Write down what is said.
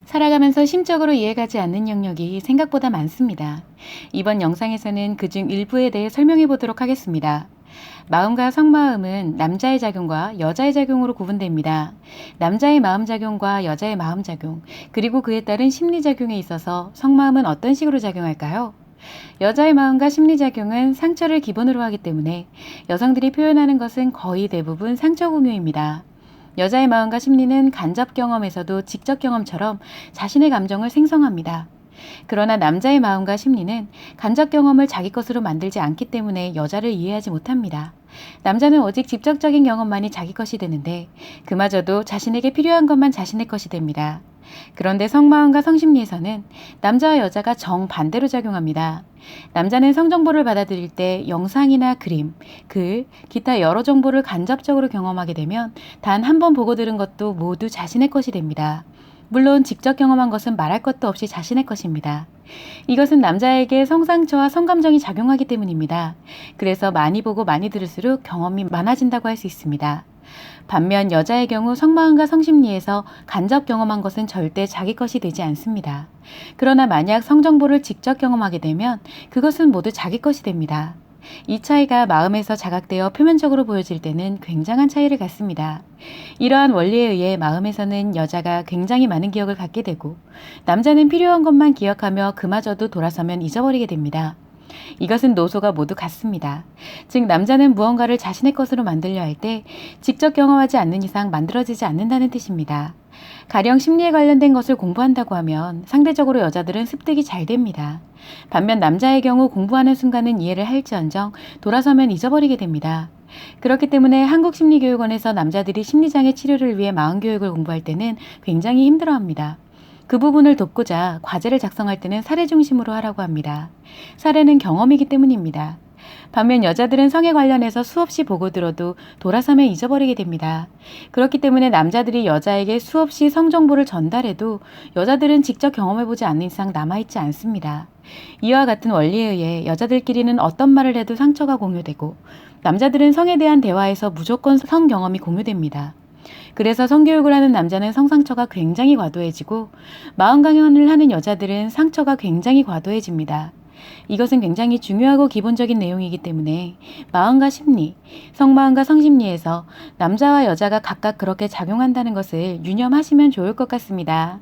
살아가면서 심적으로 이해가지 않는 영역이 생각보다 많습니다. 이번 영상에서는 그중 일부에 대해 설명해 보도록 하겠습니다. 마음과 성마음은 남자의 작용과 여자의 작용으로 구분됩니다. 남자의 마음작용과 여자의 마음작용, 그리고 그에 따른 심리작용에 있어서 성마음은 어떤 식으로 작용할까요? 여자의 마음과 심리작용은 상처를 기본으로 하기 때문에 여성들이 표현하는 것은 거의 대부분 상처 공유입니다. 여자의 마음과 심리는 간접 경험에서도 직접 경험처럼 자신의 감정을 생성합니다. 그러나 남자의 마음과 심리는 간접 경험을 자기 것으로 만들지 않기 때문에 여자를 이해하지 못합니다. 남자는 오직 직접적인 경험만이 자기 것이 되는데 그마저도 자신에게 필요한 것만 자신의 것이 됩니다. 그런데 성마음과 성심리에서는 남자와 여자가 정반대로 작용합니다. 남자는 성정보를 받아들일 때 영상이나 그림, 글, 기타 여러 정보를 간접적으로 경험하게 되면 단 한 번 보고 들은 것도 모두 자신의 것이 됩니다. 물론 직접 경험한 것은 말할 것도 없이 자신의 것입니다. 이것은 남자에게 성상처와 성감정이 작용하기 때문입니다. 그래서 많이 보고 많이 들을수록 경험이 많아진다고 할 수 있습니다. 반면 여자의 경우 성마음과 성심리에서 간접 경험한 것은 절대 자기 것이 되지 않습니다. 그러나 만약 성정보를 직접 경험하게 되면 그것은 모두 자기 것이 됩니다. 이 차이가 마음에서 자각되어 표면적으로 보여질 때는 굉장한 차이를 갖습니다. 이러한 원리에 의해 마음에서는 여자가 굉장히 많은 기억을 갖게 되고 남자는 필요한 것만 기억하며 그마저도 돌아서면 잊어버리게 됩니다. 이것은 노소가 모두 같습니다. 즉 남자는 무언가를 자신의 것으로 만들려 할 때 직접 경험하지 않는 이상 만들어지지 않는다는 뜻입니다. 가령 심리에 관련된 것을 공부한다고 하면 상대적으로 여자들은 습득이 잘 됩니다. 반면 남자의 경우 공부하는 순간은 이해를 할지언정 돌아서면 잊어버리게 됩니다. 그렇기 때문에 한국심리교육원에서 남자들이 심리장애 치료를 위해 마음교육을 공부할 때는 굉장히 힘들어합니다. 그 부분을 돕고자 과제를 작성할 때는 사례 중심으로 하라고 합니다. 사례는 경험이기 때문입니다. 반면 여자들은 성에 관련해서 수없이 보고 들어도 돌아서면 잊어버리게 됩니다. 그렇기 때문에 남자들이 여자에게 수없이 성정보를 전달해도 여자들은 직접 경험해보지 않는 이상 남아있지 않습니다. 이와 같은 원리에 의해 여자들끼리는 어떤 말을 해도 상처가 공유되고 남자들은 성에 대한 대화에서 무조건 성 경험이 공유됩니다. 그래서 성교육을 하는 남자는 성상처가 굉장히 과도해지고 마음 강연을 하는 여자들은 상처가 굉장히 과도해집니다. 이것은 굉장히 중요하고 기본적인 내용이기 때문에 마음과 심리, 성마음과 성심리에서 남자와 여자가 각각 그렇게 작용한다는 것을 유념하시면 좋을 것 같습니다.